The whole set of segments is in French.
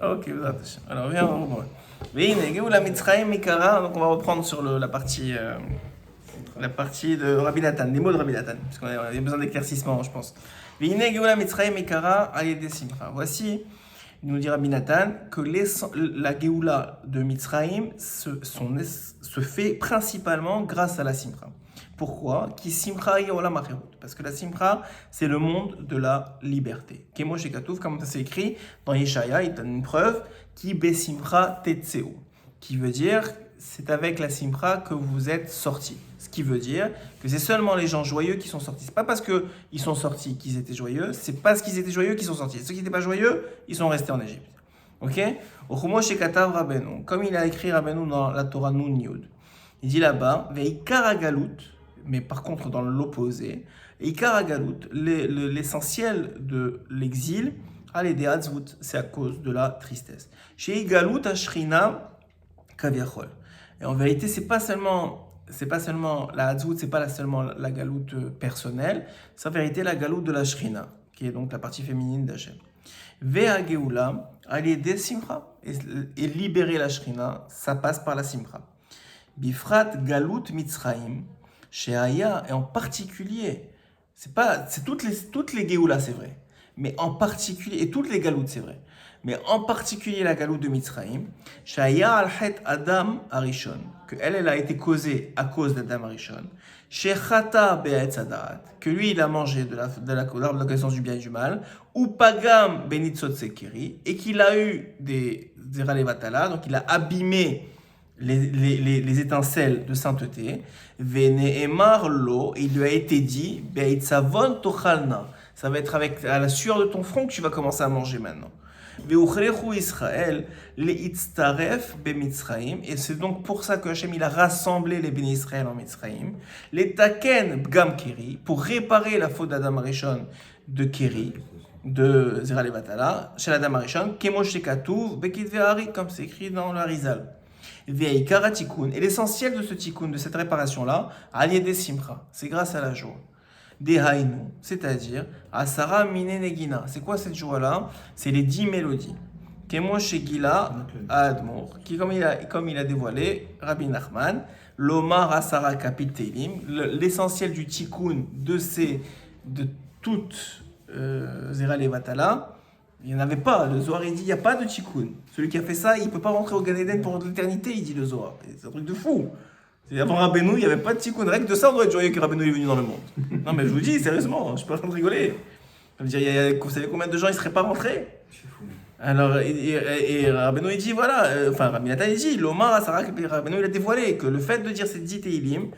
Ok, attention. Alors, viens, on va. Donc, on va reprendre sur la partie de Rabbi Nathan, les mots de Rabbi Nathan, parce qu'on a besoin d'éclaircissement, je pense. Voici, nous dit Rabbi Nathan, que la Géoula de Mitzrayim se fait principalement grâce à la Simcha. Pourquoi? Qui Simcha Yola Macherut. Parce que la Simcha, c'est le monde de la liberté. Kemo Shekatouf, comme ça c'est écrit dans Yeshaya, il donne une preuve, qui Besimcha Tetseu, qui veut dire c'est avec la Simcha que vous êtes sortis. Ce qui veut dire que c'est seulement les gens joyeux qui sont sortis. C'est pas parce qu'ils sont sortis qu'ils étaient joyeux, c'est parce qu'ils étaient joyeux qu'ils sont sortis. Ceux qui n'étaient pas joyeux, ils sont restés en Égypte. Ok? Comme il a écrit Rabbeinu dans la Torah Nun Yud. Il dit là-bas, Veikara Galut, mais par contre dans l'opposé, Veikara Galut, l'essentiel de l'exil, c'est à cause de la tristesse. Chez Galut Ashrina Kaviachol. Et en vérité, c'est pas seulement la Hadzout, c'est pas seulement la galoute personnelle, c'est en vérité la galoute de la Shrina, qui est donc la partie féminine d'Hachem. Vea Geoula, aller simcha, et libérer la Shrina, ça passe par la simcha. Bifrat galout Mitzraim, chez Aya, et en particulier, c'est toutes les Geoula, c'est vrai, mais en particulier, et toutes les galoutes, c'est vrai, mais en particulier la galoute de Mitzrayim, Shaya al-Het Adam Arishon, que elle a été causée à cause d'Adam Arishon, Shechata Be'etz Adat, que lui il a mangé de l'arbre de la connaissance du bien et du mal, ou Pagam Benitzot Sekeri, et qu'il a eu des Zeralevatala, donc il a abîmé les étincelles de sainteté, Vene'emar lo, il lui a été dit, Be'itzavon Tochalna, ça va être avec à la sueur de ton front que tu vas commencer à manger maintenant. Israël, les Itztaref Bemitzraim, et c'est donc pour ça que Hachem il a rassemblé les Béné Israël en Mitzraim, les Taken Bgam Keri, pour réparer la faute d'Adam Arishon de Keri, de Zera Levatala, chez l'Adam Arishon, Kemo Shekatuv, Bekit Ve'ari, comme c'est écrit dans l'Arizal. Ve'ikara Tikkun, et l'essentiel de ce Tikkun, de cette réparation-là, Aliede Simcha, c'est grâce à la joie. Dehainu, c'est-à-dire Asara Mine Negina. C'est quoi cette joie-là? C'est les 10 mélodies. Kemo Shegila Admor, qui comme il a dévoilé, Rabbi Nachman, Lomar Asara Kapitelim, l'essentiel du tikkun de toute Zera Levatala, il n'y en avait pas. Le Zohar il dit il n'y a pas de tikkun. Celui qui a fait ça, il ne peut pas rentrer au Gan Eden pour l'éternité, il dit le Zohar. C'est un truc de fou. Avant Rabbeinu, il n'y avait pas de tikkun. Règle de ça, on doit être joyeux que Rabbeinu est venu dans le monde. Non, mais je vous dis, sérieusement, je ne suis pas en train de rigoler. Je veux dire, vous savez combien de gens ils ne seraient pas rentrés? Alors, et Rabbeinu, il dit, voilà, Rabbi Nathan, il dit, l'Omar, Rabbeinu, il a dévoilé que le fait de dire ces 10 Teilim,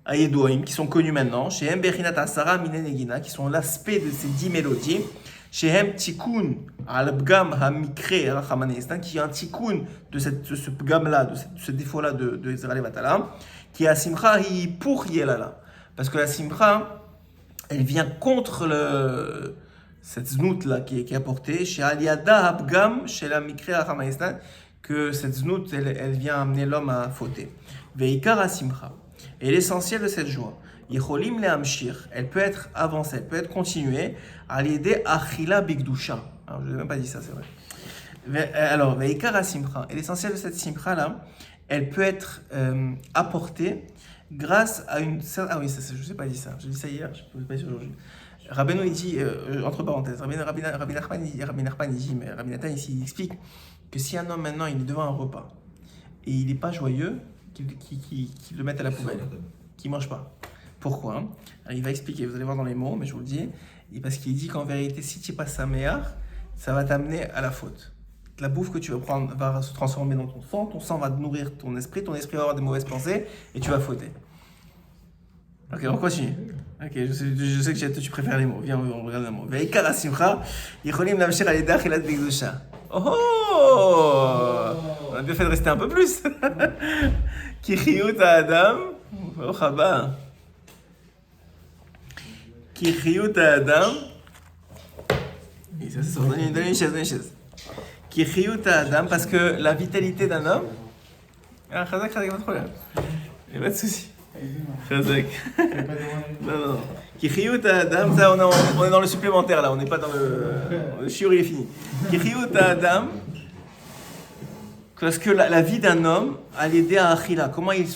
Ayedoim, qui sont connus maintenant, chez M. Bechinat Asara Mine Negina, qui sont l'aspect de ces 10 mélodies, chez M. Tikkun, al-Bgam ha-Mikre Rachamanestan, qui est un tikkun de ce Bgam-là, de ce défaut-là de Israël Vatala, qui est à Simcha pour Yelala. Parce que la Simcha, elle vient contre cette znout-là qui est apportée, chez Aliada ha-Bgam, chez la Mikre Rachamanestan, que cette znout, elle vient amener l'homme à fauter. Veikar ha-Simcha. Et l'essentiel de cette joie, Yecholim le Hamshir, elle peut être avancée, elle peut être continuée à l'aider Achila Bigdusha. Alors, je n'ai même pas dit ça, c'est vrai. Alors, Veikara Simcha, et l'essentiel de cette Simcha là, elle peut être apportée grâce à une. Ah oui, je ne sais pas dit ça, j'ai dit ça hier, je ne peux pas dire aujourd'hui. Rabbeinu il dit, entre parenthèses, Rabbi Nachman il dit, mais Rabbi Nathan ici il explique que si un homme maintenant il est devant un repas et il n'est pas joyeux, qu'il le mette à la poubelle, qu'il ne mange pas. Pourquoi? Alors, il va expliquer, vous allez voir dans les mots, mais je vous le dis, parce qu'il dit qu'en vérité, si tu passes à meilleur, ça va t'amener à la faute. La bouffe que tu vas prendre va se transformer dans ton sang va nourrir ton esprit va avoir des mauvaises pensées, et tu vas fauter. Ok, on continue. Ok, je sais que tu préfères les mots. Viens, on regarde les mots. Veikara simcha, yicholim lamshir al-yedach ilat bigdusha. Oh! On a bien fait de rester un peu plus. Kichiyut Adam, oh Chaba. Kichiyut Adam. Et ça se sort. Donne une chaise. Kichiyut Adam, parce que la vitalité d'un homme. Ah, Chazak, pas de problème. Il n'y a pas de souci. Chazak. Non. Kichiyut Adam, ça on est dans le supplémentaire là, on n'est pas dans le shiur il est fini. Kichiyut Adam, Parce que la vie d'un homme a l'aider à Achila. Comment il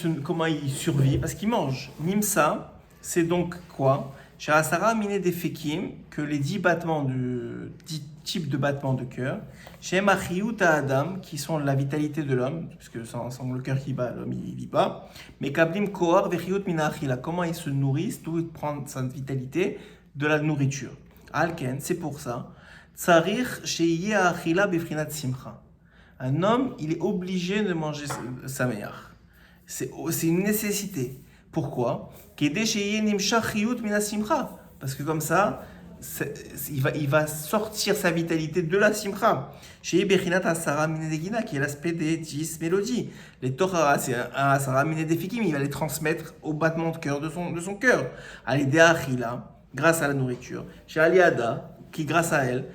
survit? Parce qu'il mange. Nimsa, c'est donc quoi? Chez Asara Miné des Fekim, que les 10 battements 10 types de battements de cœur. Chez Machiut à Adam, qui sont la vitalité de l'homme, puisque sans le cœur qui bat, l'homme il vit pas. Mais Kablim Kohar Vechiut Mina Achila, comment il se nourrissent, d'où il prend sa vitalité de la nourriture. Alken, c'est pour ça. Tsarir Sheiye Achila Befrinat Simcha. Un homme, il est obligé de manger sa mère. C'est une nécessité. Pourquoi? Parce que comme ça, il va sortir sa vitalité de la simcha. Qui est l'aspect des 10 mélodies. Les Torah, c'est un asara minedefikim, il va les transmettre au battement de cœur de son cœur. Grâce à la nourriture. Chez Aliada, qui grâce à elle,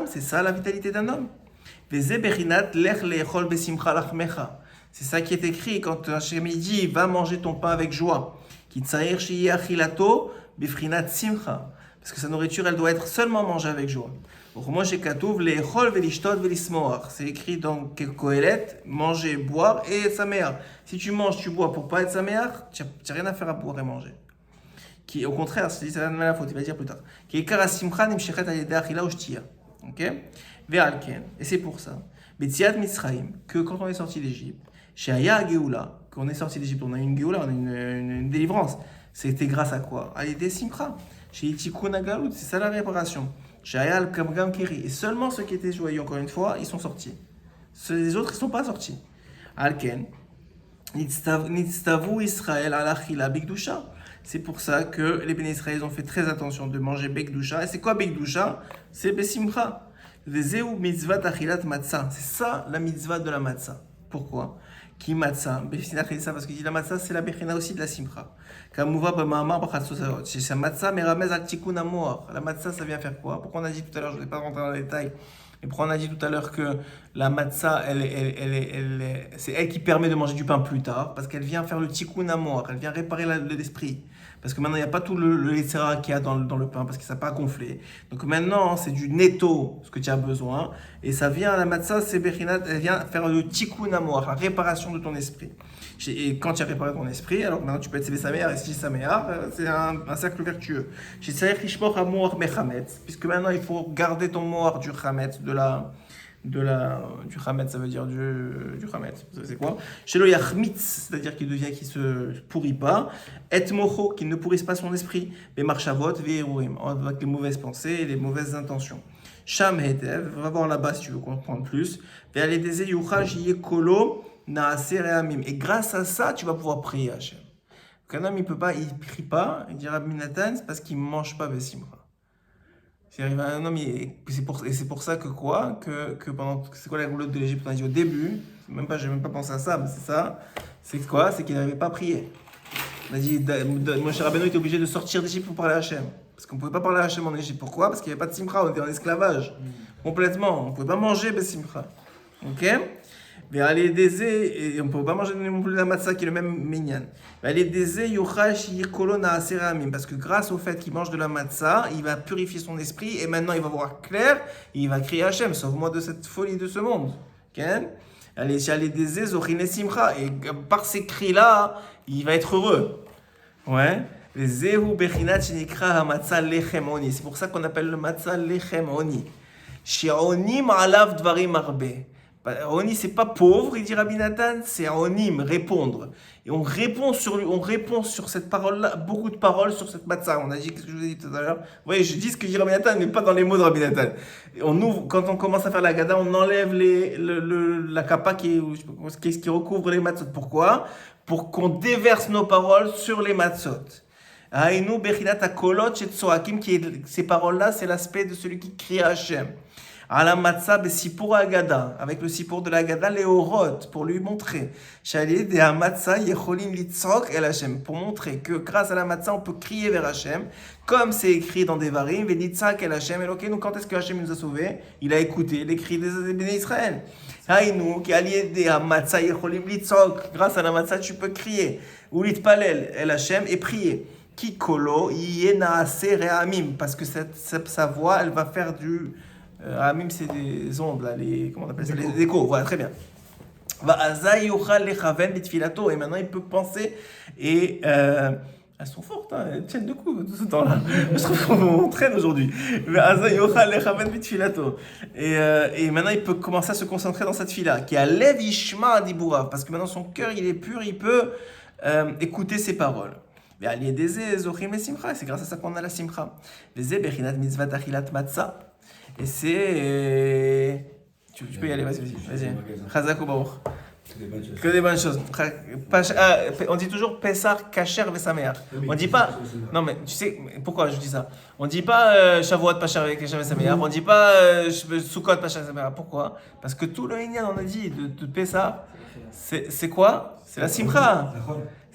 c'est ça la vitalité d'un homme. C'est ça qui est écrit quand Hachem dit va manger ton pain avec joie. Parce que sa nourriture elle doit être seulement mangée avec joie. C'est écrit dans Kohelet, manger, boire et être sa mère. Si tu manges, tu bois pour pas être sa mère, tu n'as rien à faire à boire et manger. Au contraire, c'est la même faute, il va dire plus tard. Ok? Et c'est pour ça. Que quand on est sorti d'Égypte, chez Aya Geoula, quand on est sorti d'Égypte, on a une Geoula, on a une délivrance. C'était grâce à quoi? À l'idée Simcha. Chez Itikun Agalout, c'est ça la réparation. Chez Aya Al-Kamgam Kiri. Et seulement ceux qui étaient joyeux, encore une fois, ils sont sortis. Les autres, ils ne sont pas sortis. Alken, Nitztavu Israël Alachila Bigdusha. C'est pour ça que les bénis Israël ont fait très attention de manger Bekdusha. Et c'est quoi Bekdusha? C'est Besimcha. C'est ça la mitzvah de la matzah. Pourquoi? Qui matzah? Parce que la matzah c'est la bechina aussi de la simcha. C'est sa matzah meramez al tikkun hamoar. La matzah ça vient faire quoi? Pourquoi on a dit tout à l'heure, je ne vais pas rentrer dans les détails, mais pourquoi on a dit tout à l'heure que la matzah c'est elle qui permet de manger du pain plus tard? Parce qu'elle vient faire le tikkun hamoar, elle vient réparer l'esprit. Parce que maintenant, il n'y a pas tout le etc. qu'il y a dans le pain, parce que ça n'a pas gonflé. Donc maintenant, c'est du netto, ce que tu as besoin. Et ça vient, la matzah, c'est bechinat, elle vient faire le tikkun hamoar, la réparation de ton esprit. Et quand tu as réparé ton esprit, alors maintenant tu peux être sa mère, et si sa mère, c'est un cercle vertueux. Puisque maintenant, il faut garder ton mohar du chametz, du chametz, ça veut dire du chametz. C'est quoi? Chez le yachmitz, c'est-à-dire qu'il se pourrit pas. Et mocho, qu'il ne pourrisse pas son esprit. Mais marchavot, ve'eruim, avec les mauvaises pensées et les mauvaises intentions. Sham hetev, va voir là-bas si tu veux comprendre plus. Ve'aledeze yuchaj yekolo na'aser re'amim. Et grâce à ça, tu vas pouvoir prier Hachem. Qu'un homme, il prie pas, il dira Minatan, c'est parce qu'il ne mange pas Bessimra. C'est arrivé à un homme, c'est pour ça que quoi? Que pendant, c'est quoi la roulotte de l'Égypte? On a dit au début, j'ai même pas pensé à ça, mais c'est ça. C'est quoi? C'est qu'il n'arrivait pas à prier. On a dit, Moshe Rabbeinu était obligé de sortir d'Égypte pour parler à Hachem. Parce qu'on ne pouvait pas parler à Hachem en Égypte. Pourquoi? Parce qu'il n'y avait pas de simcha, on était en esclavage. Complètement. On ne pouvait pas manger simcha. Ok? Et on ne peut pas manger non plus la matzah qui est le même minyan. Parce que grâce au fait qu'il mange de la matzah, il va purifier son esprit et maintenant il va voir clair et il va crier Hachem, sauve-moi de cette folie de ce monde. Okay? Et par ces cris-là, il va être heureux. Ouais. C'est pour ça qu'on appelle le matzah lechem oni. She'onim alav dvarim arbe. Oni, c'est pas pauvre, il dit Rabbi Nathan, c'est onim, répondre. Et on répond sur cette parole-là, beaucoup de paroles sur cette matzah. On a dit, qu'est-ce que je vous ai dit tout à l'heure? Vous voyez, je dis ce que dit Rabbi Nathan, mais pas dans les mots de Rabbi Nathan. On ouvre, quand on commence à faire la gada, on enlève la kappa qui recouvre les matzot. Pourquoi? Pour qu'on déverse nos paroles sur les matzot. Haïnou bechinat akolot chet tsoakim, ces paroles-là, c'est l'aspect de celui qui crie à Hachem. À la matzah, sipur agada, avec le sipur de l'agada, léorot, pour lui montrer. Shalid et matzah yecholim litzok el Hachem, pour montrer que grâce à la matzah, on peut crier vers Hachem, comme c'est écrit dans Devarim, venitzak el Hachem, et ok, nous quand est-ce que Hachem nous a sauvés? Il a écouté les cris des bénis Israël. Haïnou, qui allié de matzah yecholim litzok, grâce à la matzah, tu peux crier. Ou litpalel el Hachem, et prier. Kikolo, yena re'amim, parce que sa voix, elle va faire Ramim, c'est des ondes, là, comment on appelle ça? Les échos, voilà, très bien. Va'azai yochal lechaven bitfilato. Et maintenant, il peut penser et... elles sont fortes, hein, elles tiennent debout tout ce temps-là. Je trouve qu'on traîne aujourd'hui. Va'azai yochal lechaven bitfilato. Et maintenant, il peut commencer à se concentrer dans cette fila. Qui a lev yishma diburav. Parce que maintenant, son cœur, il est pur, il peut écouter ses paroles. C'est grâce à ça qu'on a la simcha. Et c'est... Tu peux y aller, vas-y. Chazak ou Baruch. Que des bonnes choses. On dit toujours Pessah, Kacher, Vesameach. On dit pas... Non mais tu sais pourquoi je dis ça? On dit pas Shavuot, Kacher, Vesameach. On dit pas Sukkot, Kacher, Vesameach. Pourquoi? Parce que tout le Inyan, on a dit, de Pessah, c'est quoi? C'est la simcha.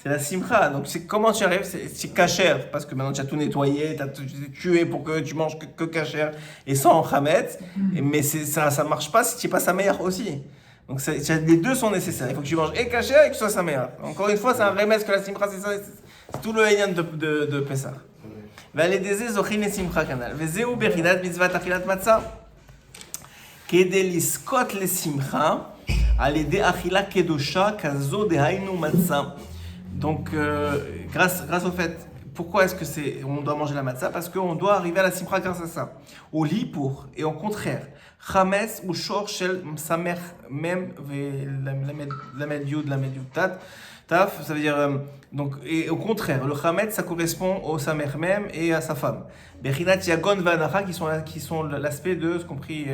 C'est la simcha. Donc, comment tu arrives? C'est kasher, parce que maintenant tu as tout nettoyé, tu as tout tué pour que tu manges que kasher et sans chametz. Mais ça ne marche pas si tu n'es pas sa meilleure aussi. Donc, les deux sont nécessaires. Il faut que tu manges et kasher et que tu sois sa meilleure. Encore une fois, c'est un remède que la simcha, c'est ça. C'est tout le hayan de Pessah. Valedeze zochin et simcha kanal. Vezeu berinat mitzvat achilat matzah. Kede liskot le simcha. Alede achila kedosha kazo de hainu matzah. Donc, grâce au fait, pourquoi est-ce que on doit manger la matzah? Parce qu'on doit arriver à la simcha grâce à ça. Au lit pour, et au contraire, chametz ou shor shel samer mem lamed yud tat, taf, ça veut dire, donc, et au contraire, le chametz, ça correspond au samer mem et à sa femme. Bechinat yagon ve'anacha, qui sont l'aspect de ce qu'on prie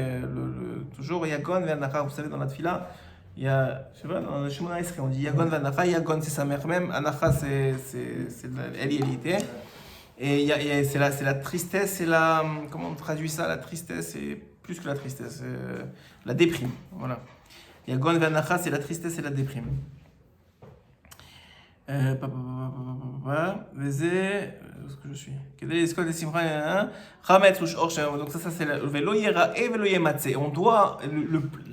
toujours, yagon ve'anacha, vous savez, dans la tefila. Il y a, je sais pas, dans le Shemona Esrei, on dit Yagon Vanacha, Yagon c'est sa mère même, Anacha c'est l'élité. Et c'est la tristesse, c'est la. Comment on traduit ça? La tristesse, c'est plus que la tristesse, la déprime. Voilà. Yagon Vanacha, c'est la tristesse et la déprime. Où est-ce que je suis? Donc ça c'est le vélo yera et vélo yematse. On doit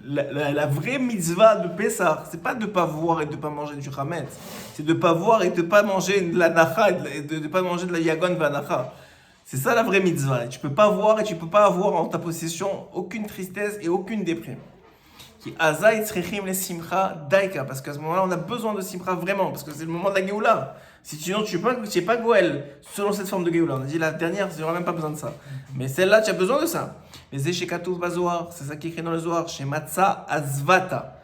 la vraie mitzvah de Pessah, c'est pas de pas voir et de pas manger du chametz, c'est de pas voir et de pas manger de la nacha et de pas manger de la yagon vanacha. C'est ça la vraie mitzvah. Tu peux pas voir et tu peux pas avoir en ta possession aucune tristesse et aucune déprime. Qui azaï tzrechim le simcha daika, parce qu'à ce moment-là on a besoin de simcha vraiment, parce que c'est le moment de la Géoula. Sinon tu n'es pas Goël selon cette forme de Géoula. On a dit la dernière, tu n'auras même pas besoin de ça. Mais celle-là, tu as besoin de ça. Mais c'est chez Katouf Bazoar, c'est ça qui est écrit dans le Zohar, chez Matzah Azvata.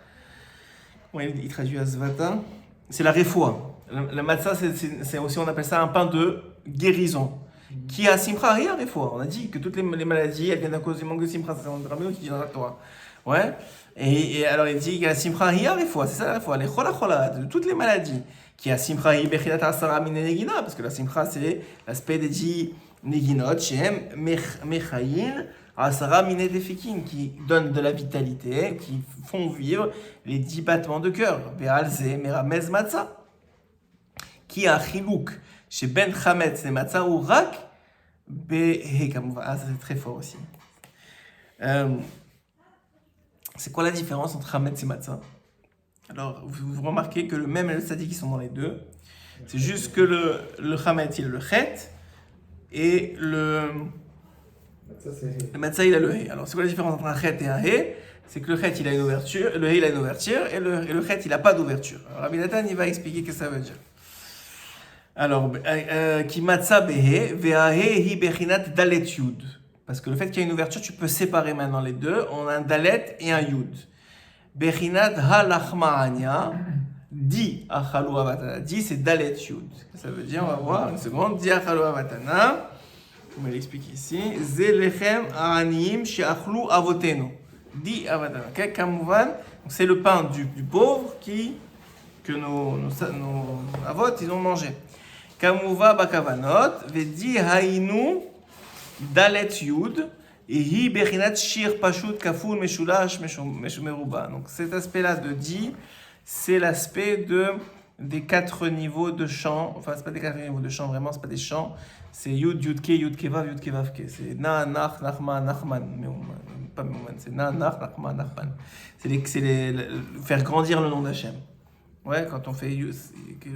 Comment il traduit Azvata? C'est la réfoua. La Matzah, c'est aussi, on appelle ça un pain de guérison. Qui a simcha rien réfoua. On a dit que toutes les maladies, elles viennent à cause du manque de simcha. C'est un Rabbeinu qui dit dans la Torah. Ouais. Et alors il dit qu'il y a simcha rien réfoua. C'est ça la réfoua. Les chola chola, de toutes les maladies. Qui a simcha bechinat asara mine negina, parce que la simcha c'est l'aspect des 10 neginot shem mechayin asara mine defikin, qui donnent de la vitalité, qui font vivre les 10 battements de cœur. Be'alze meramez matzah, qui a chilouk chez ben chametz et matzah ou rak c'est très fort aussi. C'est quoi la différence entre chametz et matzah? Alors, vous remarquez que le même et le tzadik qui sont dans les deux. C'est juste que le chametz, il a le chet, et le matzah, il a le he. Alors, c'est quoi la différence entre un chet et un he? C'est que le chet, il a une ouverture, le he, il a une ouverture, et le chet, il n'a pas d'ouverture. Alors, Rabbi Nathan, il va expliquer ce que ça veut dire. Alors, ki matzah behe, ve'ahe hi bechinat dalet yud. Parce que le fait qu'il y a une ouverture, tu peux séparer maintenant les deux. On a un dalet et un yud. Bechinat halachma'ania, di achalu avatana. Di c'est dalet yud. Ça veut dire, on va voir une seconde, di achalu avatana. On va l'expliquer ici. Zelechem a'aniyim she'achlu avotenu. Di avatana. Okay? Kamouvan, c'est le pain du pauvre que nos avot, ils ont mangé. Kamouva bakavanot, vedi hainu dalet yud. Et hi bechinat shir pashut kafun meshulash meruba. Donc cet aspect-là de di, c'est l'aspect des 4 niveaux de chant. Enfin, c'est pas des 4 niveaux de chant vraiment, c'est pas des chants. C'est yud ke vav ke. C'est na nach nachman nachman. Pas meuman, c'est na nach nachman nachman. C'est faire grandir le nom d'Hachem. Ouais, quand on fait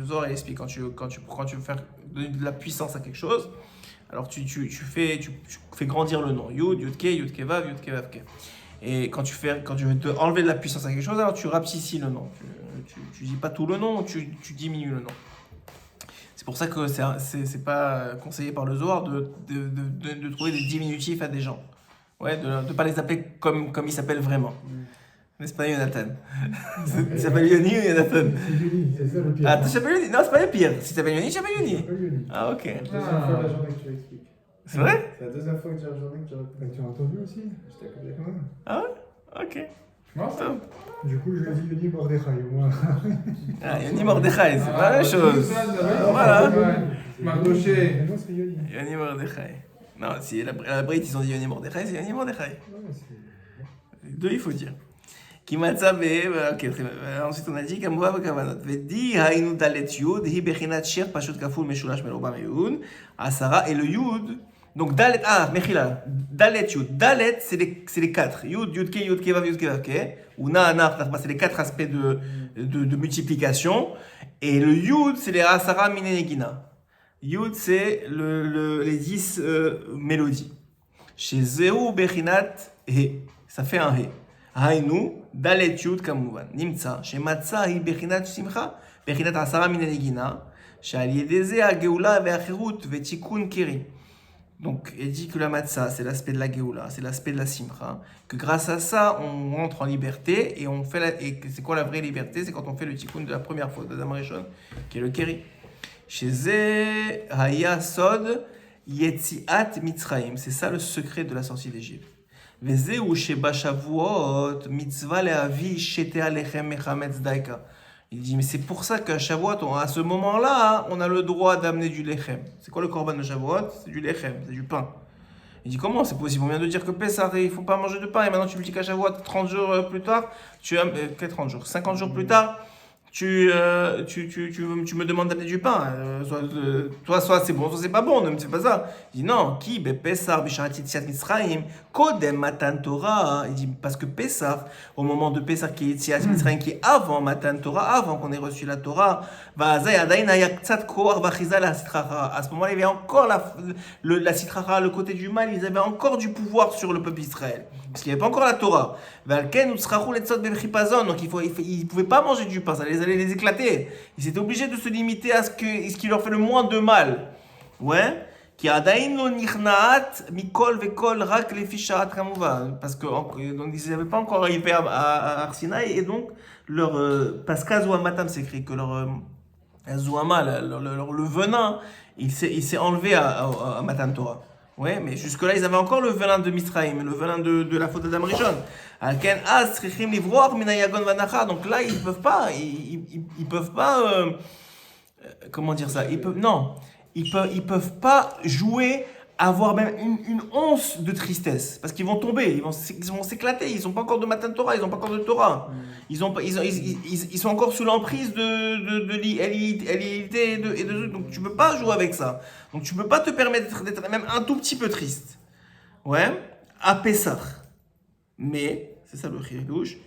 Zohar explique quand tu veux faire donner de la puissance à quelque chose. Alors tu fais grandir le nom. Yud, Yud Kevav, Ke. Et quand tu veux te enlever de la puissance à quelque chose, alors tu rapetissis le nom. Tu dis pas tout le nom, tu diminues le nom. C'est pour ça que c'est pas conseillé par le Zohar de trouver des diminutifs à des gens. Ouais, de ne pas les appeler comme ils s'appellent vraiment. N'est-ce pas Jonathan? Tu s'appelles Yoni ou Jonathan? C'est Yoni, c'est ça le pire. Ah, tu t'appelles Yoni? Non, c'est pas le pire. Si tu t'appelles Yoni, tu t'appelles Je Yoni. m'appelle Yoni. Ah, ok. C'est la deuxième fois de la journée que tu l'expliques. C'est vrai? C'est la deuxième fois que tu as journée que tu Bah, tu as entendu aussi? Je t'accorde quand même. Ah ouais? Ok. Non, ça. Du coup, je lui ai dit Yoni Mordechai au moins. Ah, Yoni Mordechai, c'est pas la même chose. Voilà. Mardoché. Non, c'est Yoni. Yoni Mordechai. Non, si la Brite, ils ont dit Yoni Mordechai, c'est Yoni Mordechai. Ouais, c'est... Deux, il faut dire. Kimatsa ok, très bien. Ensuite, on a dit Kamuva Kavanot. Vedi, Hainu Dalet Yud, Hi Bechinat Shir, Pashut Kaful, Meshulash Meloba Meyud, Asara, et le Yud. Donc, Dalet, Mechila, Dalet Yud. Dalet, c'est les quatre. Yud, Yud Kevav, Ke. Ou Na, c'est les quatre aspects de multiplication. Et le Yud, c'est les Asara Minenegina. Yud, c'est les 10 mélodies. Chez Zéou Bechinat, He. Ça fait un He. Hainu, Dalet Yud Kamuvan. Nimtsa, chez Matza, Hi Bechinat Simcha, Bechinat Asara Minenegina, chez Aliedeze, Ageoula, Veachirut, Vetikun Keri. Donc, il dit que la Matzah, c'est l'aspect de la Géoula, c'est l'aspect de la Simcha, que grâce à ça, on rentre en liberté, et on fait et c'est quoi la vraie liberté? C'est quand on fait le tikkun de la première fois, de Adam Rishon, qui est le Keri. Chez Ze, Haya Sod, Yetziat Mitzraim. C'est ça le secret de la sortie d'Égypte. Veze ou Sheba Shavuot, Mitzvah Leavi, Shete Alechem Mechametz Daika. Il dit, mais c'est pour ça qu'à Shavuot, à ce moment-là, on a le droit d'amener du lechem. C'est quoi le korban de Shavuot? C'est du lechem, c'est du pain. Il dit, comment c'est possible? On vient de dire que Pessah, il ne faut pas manger de pain, et maintenant tu me dis qu'à Shavuot, 30 jours plus tard, quel 30 jours? 50 jours plus tard, tu me demandes d'amener du pain. Soit c'est bon, soit c'est pas bon, ne me fais pas ça. Il dit non, qui Pessah, Bisharat Yetziat Mitzrayim, Kodem Matan Torah. Il dit parce que Pessah, au moment de Pessah qui est Yetziat Mitzrayim, qui est avant Matan Torah, avant qu'on ait reçu la Torah, à ce moment-là, il y avait encore la Sitrara, le côté du mal, ils avaient encore du pouvoir sur le peuple d'Israël. Parce qu'il n'y avait pas encore la Torah. Donc ils ne pouvaient pas manger du pain, ça allait les éclater. Ils étaient obligés de se limiter à ce qui leur fait le moins de mal. Ouais. Parce que donc, ils n'avaient pas encore arrivé à Arsinaï, et donc parce qu'à Zouamatam, c'est écrit que leur Zouama, le venin, il s'est enlevé à Matan Torah. Ouais, mais jusque-là, ils avaient encore le venin de Misraïm, le venin de la faute d'Adam Rishon. Donc là, ils peuvent pas, comment dire ça? Ils peuvent pas jouer, avoir même une once de tristesse, parce qu'ils vont tomber, ils vont s'éclater, ils n'ont pas encore de Matan Torah, ils n'ont pas encore de Torah. Ils sont encore sous l'emprise de l'illité et de donc tu peux pas jouer avec ça. Donc tu peux pas te permettre d'être même un tout petit peu triste. Ouais, à Pessah. Mais c'est ça le chidouche.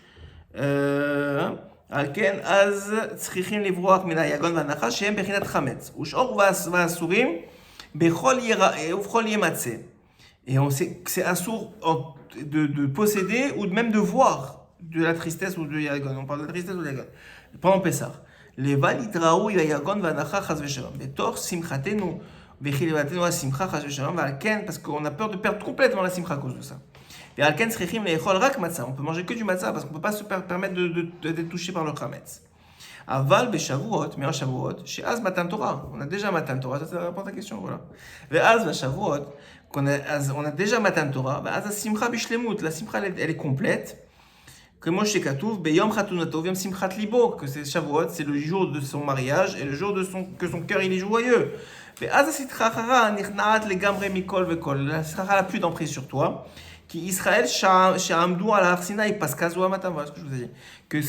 Alken az tzrichim livroach min hayagon v'anacha shehem bechinat chametz ushor v'asurim bechol yematze. Et on sait que c'est assour de posséder ou même de voir de la tristesse ou de Yagon. On parle de la tristesse ou de Yagon. Pendant Pessah. Les valitraou Yagon vanacha chas v'shalom. Betor simchatenu v'chilivatenu a simcha chas v'shalom. Alken, parce qu'on a peur de perdre complètement la simcha à cause de ça. Et alken srichim le'echol rak matzah. On peut manger que du matzah parce qu'on ne peut pas se permettre d'être touché par le chametz. Aval beshavuot, mais en shavuot, chez Az Matan Torah. On a déjà Matan Torah. Ça répond à ta question, voilà. Ve'az vashavuot. On a déjà Matan Torah, la simcha bishlemut, la simcha elle est complète. Que Moshe Katouf, beyom chatunato, yom simchat libo, que c'est Shavuot, c'est le jour de son mariage et le jour que son cœur il est joyeux. Mais az sitrachara nirnaat legamre mikol vekol, la sitrachara n'a plus d'emprise sur toi. Qui Israël sha'amdu ala har Sinaï, parce qu'azwa matam, voilà ce que je vous ai dit. Que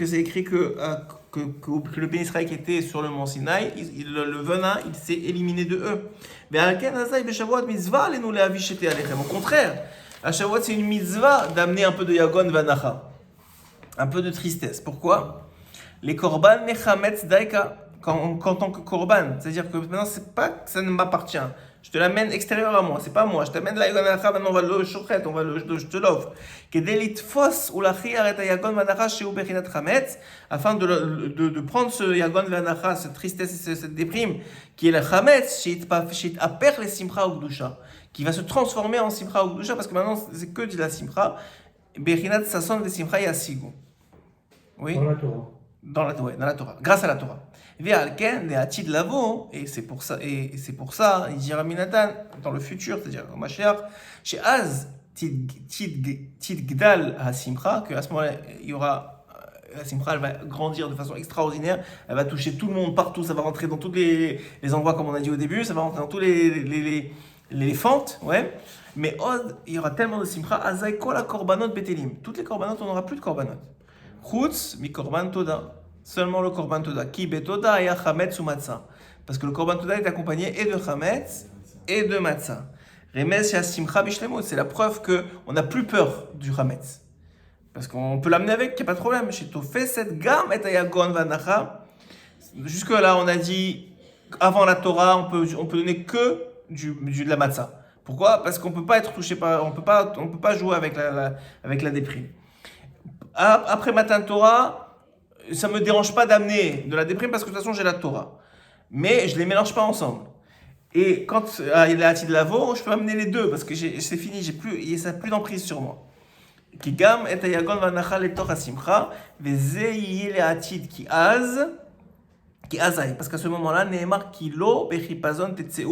c'est écrit que le pays Israël qui était sur le mont Sinaï, le venin, il s'est éliminé de eux. Mais au contraire, à Shavuot, c'est une mitzvah d'amener un peu de yagon vanacha, un peu de tristesse. Pourquoi? Les korban mechametz daika, en tant que korban, c'est-à-dire que maintenant c'est pas que ça ne m'appartient. Je te l'amène extérieur à moi, c'est pas moi. Je t'amène la Yagon Vanacha, maintenant on va le shochet, je te l'offre. Kedelit fos ou la chiaret Yagon Vanacha chez Ubechinat Chametz, afin de prendre ce Yagon Vanacha, cette tristesse et cette déprime, qui est le Chametz, chez Aper les Simcha ou Gdusha, qui va se transformer en Simcha ou Gdusha, parce que maintenant c'est que de la Simcha. Bechinat Sasson de Simcha Yasigu. Oui. Dans la Torah. Dans la Torah, grâce à la Torah. Ve'alken le'atid lavo, et c'est pour ça, il dit Rabbi Nathan, dans le futur, c'est-à-dire au Mashiach, chez Az tid gdal ha-simcha, qu'à ce moment-là, il y aura, la simcha, elle va grandir de façon extraordinaire, elle va toucher tout le monde partout, ça va rentrer dans tous les endroits, comme on a dit au début, ça va rentrer dans tous les fentes, ouais. Mais il y aura tellement de simcha, azay kol ha-korbanot betelim. Toutes les korbanot, on n'aura plus de korbanot. Chutz mi korban toda. Seulement le korban toda. Ki betoda ya chametz ou matzah. Parce que le korban toda est accompagné et de chametz et de matzah. Remez ya simcha bishlemut. C'est la preuve qu'on n'a plus peur du chametz. Parce qu'on peut l'amener avec, il n'y a pas de problème. Chez Tofé, cette gamme est à yagon vanacha. Jusque-là, on a dit, avant la Torah, on peut donner que de la matzah. Pourquoi? Parce qu'on ne peut pas être touché par, on peut pas jouer avec la déprime. Après Matan Torah, ça ne me dérange pas d'amener de la déprime parce que de toute façon j'ai la Torah. Mais je ne les mélange pas ensemble. Et quand il y a la Hatid Lavo, je peux amener les deux parce que c'est fini, ça n'a plus d'emprise sur moi. Ki gam et ayagon vanacha letor hasimcha, veze yiye le Hatid ki azay. Parce qu'à ce moment-là, Nehemar ki lo bechipazon tetzeu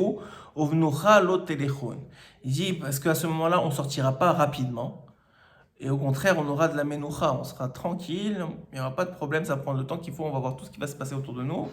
ovnucha lo telechon. Il dit parce qu'à ce moment-là, on ne sortira pas rapidement. Et au contraire, on aura de la menoucha, on sera tranquille, il n'y aura pas de problème, ça prend le temps qu'il faut, on va voir tout ce qui va se passer autour de nous,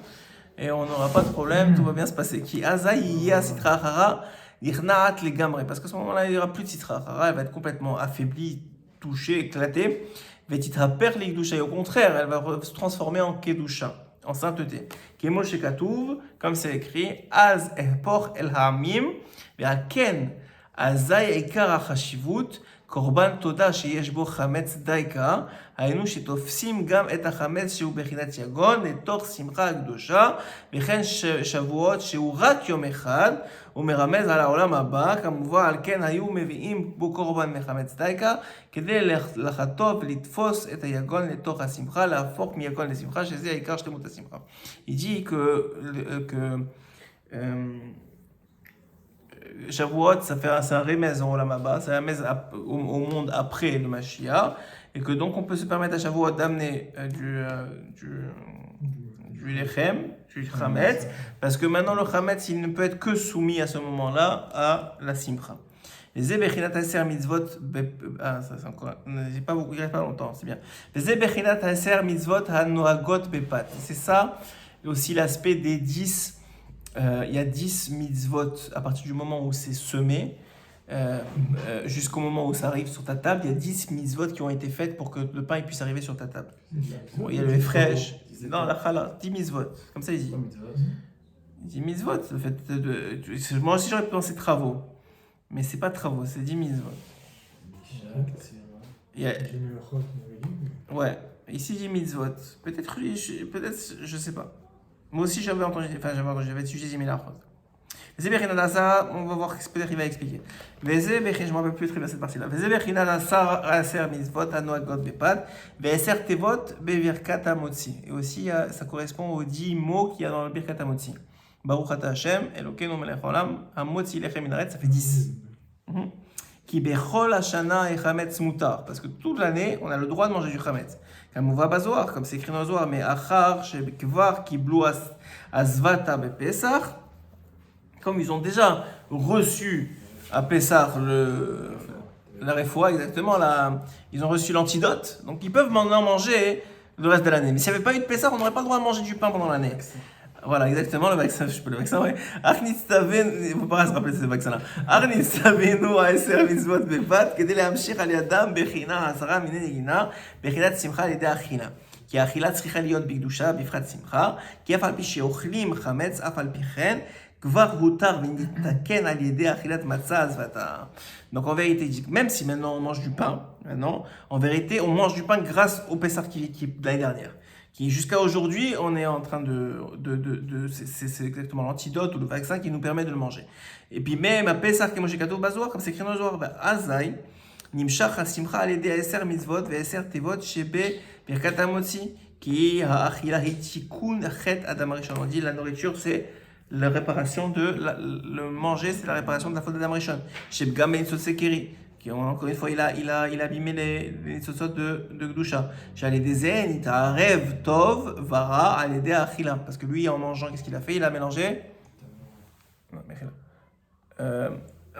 et on n'aura pas de problème, tout va bien se passer. Ki azaïya sitra achara, irnaat les gamre, parce qu'à ce moment-là, il n'y aura plus de sitra achara, elle va être complètement affaiblie, touchée, éclatée, vetitra perli gdusha, et au contraire, elle va se transformer en kedusha, en sainteté. Kemo shekatuv, comme c'est écrit, az por el hamim, ve'aken azay ekar achashivut, קורבן תודה שיש בו חמץ דייקה, היינו שתופסים גם את החמץ שהוא בחינת יגון לתוך שמחה הקדושה, וכן שבועות שהוא רק יום אחד, הוא מרמז על העולם הבא, כמובן על כן היו מביאים בו קורבן מחמץ דייקה, כדי לחטוא ולתפוס את היגון לתוך השמחה, להפוך מיגון לשמחה, שזה העיקר שלמות השמחה. Il dit que Shavuot, c'est un remez en Olam Haba, c'est un remez au monde après le Mashiach, et que donc on peut se permettre à Shavuot d'amener du lechem, du chametz, parce que maintenant le chametz, il ne peut être que soumis à ce moment-là à la simcha. Les Zebechinat Aser Mitzvot, ça c'est encore, j'ai pas beaucoup, il reste pas longtemps, c'est bien. Les Zebechinat Aser Mitzvot Hanoagot Bepat, c'est ça aussi l'aspect des 10. Il y a 10 mitzvot à partir du moment où c'est semé jusqu'au moment où ça arrive sur ta table. Il y a 10 mitzvot qui ont été faites pour que le pain puisse arriver sur ta table. Bon, il y a le fraîche, non, la chala, 10 mitzvot, comme ça il dit. 10 mitzvot, le fait moi aussi j'aurais pensé travaux, mais c'est pas travaux, c'est 10 mitzvot. Ouais, ici 10 mitzvot, peut-être je sais pas. Moi aussi j'avais étudié Zimila Archot. On va voir peut-être il va expliquer. Je ne me rappelle plus très bien cette partie-là. Et aussi ça correspond aux 10 mots qu'il y a dans le Birkat Hamotzi. Baruch Ata Hashem, Elokeinu melech haolam, Hamotzi lechem minaret, ça fait 10. Ki bechol hashana echametz mutar, parce que toute l'année on a le droit de manger du chametz. Comme on va bazoar, comme c'est écrit dans le Zohar, mais achar shekvar kiblu azvata bepesach, comme ils ont déjà reçu à Pessah la refoua, exactement, ils ont reçu l'antidote, donc ils peuvent maintenant manger le reste de l'année. Mais s'il n'y avait pas eu de Pessah, on n'aurait pas le droit de manger du pain pendant l'année. Voilà, exactement, le vaccin, je peux le vaccin, ouais. Il ne faut pas se rappeler de ce vaccin-là. Arnis Savenu a eser mitzvot bevat, kedé lehamshich al yadam bechina hasara mine negina, bechinat simcha al yedei achila. כי האכילה צריכה להיות בקדושה, בפרט שמחה, כי אף על פי שאוכלים חמץ, אף על פי כן, כבר הותר ונתקן על ידי אכילת מצה זבתה. Donc en vérité, même si maintenant on mange du pain, en vérité, on mange du pain grâce au Pessah qui de l'année dernière. qui jusqu'à aujourd'hui, on est en train c'est exactement l'antidote ou le vaccin qui nous permet de le manger. Et puis même à Pesach Moshe Katou Bazoar, comme c'est écrit dans le Zohar, Azai, Nimshach HaSimcha Alede Eser Mitzvot Ve'eser Tevot Shebe Birkat HaMotzi, qui Achila Hitikun Chet Adam Rishon. On dit la nourriture, c'est la réparation le manger, c'est la réparation de la faute d'Adam Rishon. Sheb Gam Ben Sotsekeri, qui encore une fois, il a abîmé les tzotzot de Gdusha. J'allais des zen, il t'a rêve tov, vara, alédé achila. Parce que lui, en mangeant, qu'est-ce qu'il a fait? Il a mélangé.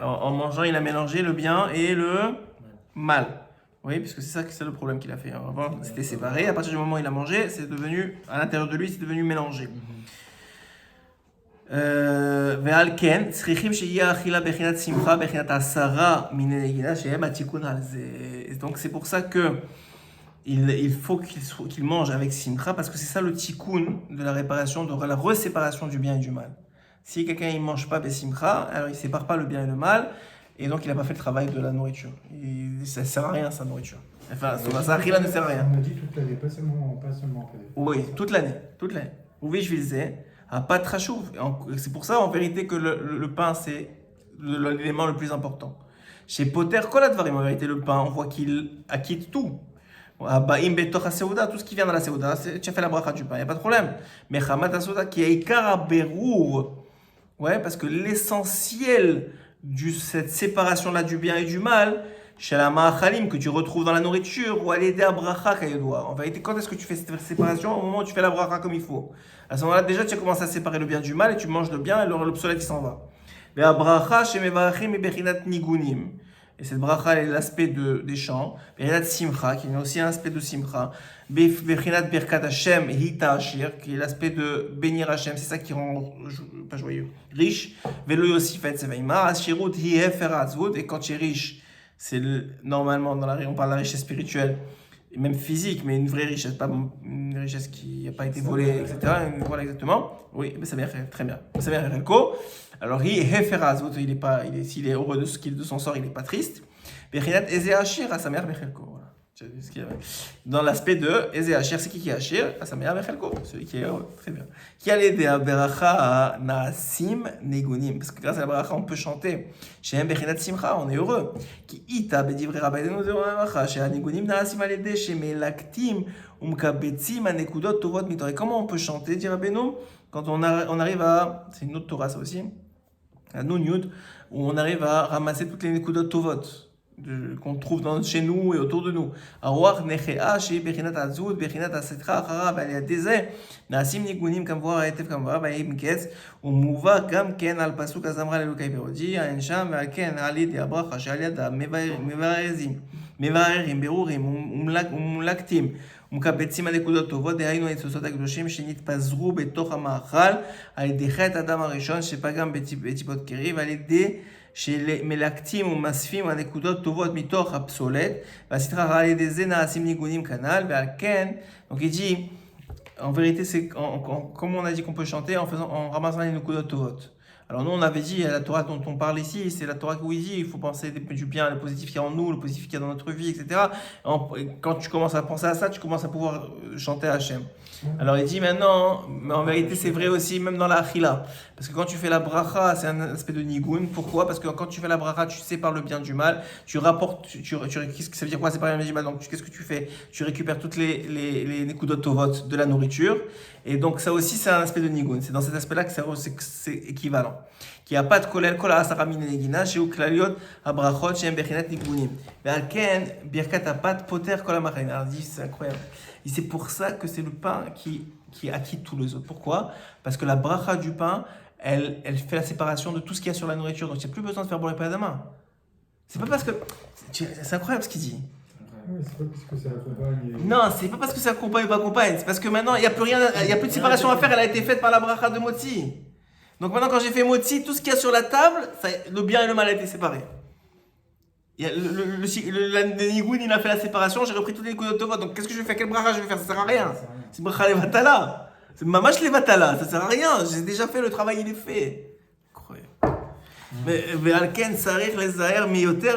En mangeant, il a mélangé le bien et le mal. Oui, puisque c'est le problème qu'il a fait. Avant, c'était séparé. À partir du moment où il a mangé, c'est devenu, à l'intérieur de lui, c'est devenu mélangé. ועל כן צריכים שיהיה אכילה בחינת שמחה, בחינת 10 מיני נגינה, שהם התיקון על זה. Donc c'est pour ça que il faut qu'il mange avec simcha, parce que c'est ça le tikkun de la réparation, de la reséparation du bien et du mal. Si quelqu'un il mange pas besimcha, alors il sépare pas le bien et le mal, et donc il n'a pas fait le travail de la nourriture. Ça sert à rien sa nourriture. Enfin, sa akhila ne sert à rien. On a dit toute l'année, pas seulement en fait. Oui, toute l'année. Oui, je disais. Pas de trachouv. C'est pour ça en vérité que le pain c'est l'élément le plus important. Chez Poter Koladvarim, en vérité le pain, on voit qu'il acquitte tout. Baim betoch ha-seuda, tout ce qui vient dans la seuda, tu as fait la bracha du pain, il n'y a pas de problème. Mais Chamat ha-seuda qui est ikara berour, ouais, parce que l'essentiel de cette séparation-là du bien et du mal, chez la ma'achalim que tu retrouves dans la nourriture, ou à l'aider à bracha kayedoua. En vérité, quand est-ce que tu fais cette séparation? Au moment où tu fais la bracha comme il faut. À ce moment-là, déjà, tu as commencé à séparer le bien du mal et tu manges le bien et l'obsolète il s'en va. Mais à bracha chez mevarachim et bechinat nigunim. Et cette bracha est l'aspect des chants. Bechinat simcha, qui est aussi un aspect de simcha. Bechinat birkat Hashem hita ashir, qui est l'aspect de bénir Hashem. C'est ça qui rend pas joyeux, riche. Velo yosifet seveima ashirut hi hefer azvut. Et quand tu es riche, c'est normalement on parle de la richesse spirituelle, et même physique, mais une vraie richesse, pas une richesse qui n'a pas été volée, etc. Voilà exactement. Oui, mais ça vient très bien. Ça vient Relko. Alors, s'il est heureux de son sort, il n'est pas triste. Bechinat Eze Ashir à sa mère Bechelko. Dans l'aspect de Eze Ashir, c'est qui est Ashir? À sa mère Bechelko, celui qui est heureux. Très bien. Qui a l'aidé à Beracha Naasim Negunim? Parce que grâce à la Beracha, on peut chanter. Chez Bechinat Simcha, on est heureux. Qui ita bedivre Rabbeinu Zeracha, chez Negunim Naasim Aledé, chez Melaktim, Umkabetzim, Anekudot, Tovot, Mitor. Et comment on peut chanter, dit Rabbeinu, quand on arrive à. C'est une autre Torah, ça aussi. À Nun Yud, où on arrive à ramasser toutes les Nekudot Tovot qu'on trouve chez nous et autour de nous. Arouach nechea chez Bechinat Azud, Bechinat Asetra, Achara, Baliadeze, Naasim Nigunim, Kamvoar, Aetef Kamvoar, Baïm Ketz, Umuva, Gam Ken, Al Pasuk, Azamra, Lelukai Perodi, Aensham, Alken, Ali, Diabrach, Shaliada, Mevarezim, Berurim, Umlaktim, Umkabetzim, Anekudot Tovot, Dehainu, Etsosot, Akdoshim, Shenit Pazru, Betoch Amachal, Aledechet, Adam Arishon, Shepagam, Betipot Keri, Valide, chez les Melaktim ou Masfim, Anekudot, Tovot, Mitoch, Absolet, Vasitra, Rale des Zena, Asim Nigunim, Kanal, Bealken. Donc il dit, en vérité, c'est comme on a dit qu'on peut chanter en ramassant les Nekudot Tovot. Alors nous, on avait dit, la Torah dont on parle ici, c'est la Torah où il dit, il faut penser du bien, le positif qu'il y a en nous, le positif qu'il y a dans notre vie, etc. Quand tu commences à penser à ça, tu commences à pouvoir chanter à Hachem. Alors il dit maintenant, mais en vérité c'est vrai aussi même dans la achila. Parce que quand tu fais la bracha, c'est un aspect de nigun. Pourquoi? Parce que quand tu fais la bracha, tu sépares le bien du mal, tu rapportes, qu'est-ce que ça veut dire quoi séparer le bien du mal? Donc qu'est-ce que tu fais? Tu récupères toutes les nekudot tovot de la nourriture. Et donc ça aussi c'est un aspect de nigun. C'est dans cet aspect-là que c'est équivalent. Qui a pas de kolel kol ha'asara min negina, chez uklaliot abrachot, chez bechinat nigunim. Mais alken birkat apat poter kol ha'machin. Alors dit c'est incroyable. Et c'est pour ça que c'est le pain qui acquitte tous les autres. Pourquoi? Parce que la bracha du pain, elle fait la séparation de tout ce qu'il y a sur la nourriture. Donc il n'y a plus besoin de faire boire les main. C'est pas parce que. C'est incroyable ce qu'il dit. Oui, c'est pas parce que ça accompagne. Non, c'est pas parce que ça accompagne ou pas accompagne. C'est parce que maintenant, il n'y a plus rien, il n'y a plus de séparation à faire. Elle a été faite par la bracha de Motzi. Donc maintenant, quand j'ai fait Motzi, tout ce qu'il y a sur la table, le bien et le mal a été séparé. Il y a le nigoun, il a fait la séparation, j'ai repris tous les Nekudot Tovot. Donc qu'est-ce que je vais faire? Quel bracha je vais faire? Ça sert à rien. C'est bracha levatala. C'est mamash levatala. Ça sert à rien. J'ai déjà fait le travail, il est fait. Incroyable. Mais alken sarir les zahir miyoter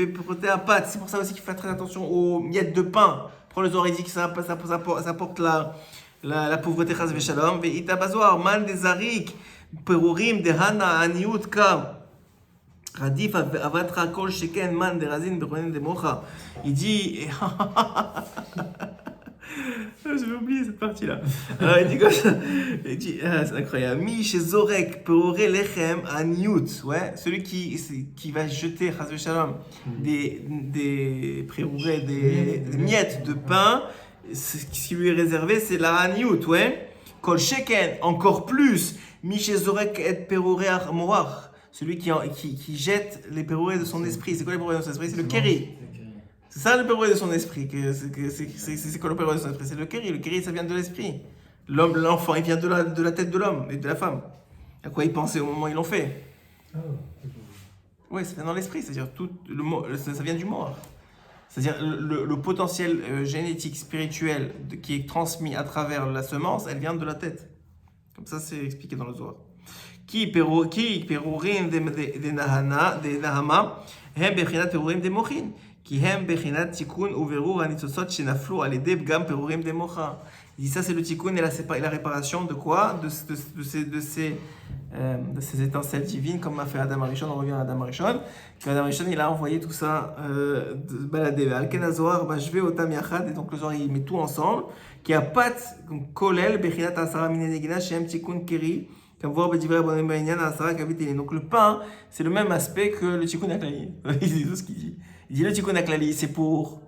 beproté à pâte. C'est pour ça aussi qu'il faut faire très attention aux miettes de pain Prends le Zohar, il dit que ça porte la pauvreté, chas v'shalom. Ve'ita bazoar, man des arik, perurim, de hana, aniut, kam. Radif avatra kol sheken man de razin beronim de mocha. Il dit. J'avais oublié cette partie-là. Alors il dit comme ça. Il dit, c'est incroyable. Mi chez Zorek peroré lechem aniut. Ouais, celui qui va jeter chas v'shalom des prérourés, des miettes de pain. Ce qui lui est réservé, c'est la aniut. Ouais. Kol sheken, encore plus. Mi chez Zorek et peroré moach. Celui qui jette les pérourés de son esprit. C'est quoi les pérourés de son esprit? C'est le kéri. C'est ça le pérouré de son esprit. C'est quoi le pérouré de son esprit? C'est le kéri. Le kéri, ça vient de l'esprit. L'enfant, il vient de la tête de l'homme et de la femme. À quoi ils pensaient au moment où ils l'ont fait? Oui, ça vient dans l'esprit. C'est-à-dire, ça vient du mort. C'est-à-dire, le potentiel génétique, spirituel qui est transmis à travers la semence, elle vient de la tête. Comme ça, c'est expliqué dans le Zohar. Qui perurim de nahama hem bechinat perurim de mochin qui hem bechinat tikkun uverur hanitzosot shenaflu al yedei gam perurim de mocha. Il dit ça, c'est le tikkun et la réparation de quoi? De ces étincelles divines, comme a fait Adam Arishon. On revient à Adam Arishon. Adam Arishon, il a envoyé tout ça balader. Al-Ken Zohar bashve otam yachad, et donc le Zohar il met tout ensemble. Qui a pat kolel bechinat asara mine negina shem tikkun keri. Donc le pain, c'est le même aspect que le tikkun aklali. C'est tout ce qu'il dit. Il dit le tikkun aklali, c'est pour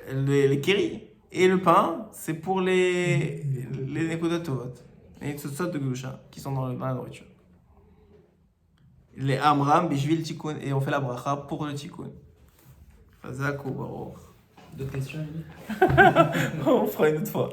les kéri. Et le pain, c'est pour les nekodot tovot. Les tzotzot de Gdusha, qui sont dans la nourriture. Les amram, bishvil tikkun. Et on fait la bracha pour le tikkun. Fazak ou baruch. D'autres questions, Élie? On fera une autre fois.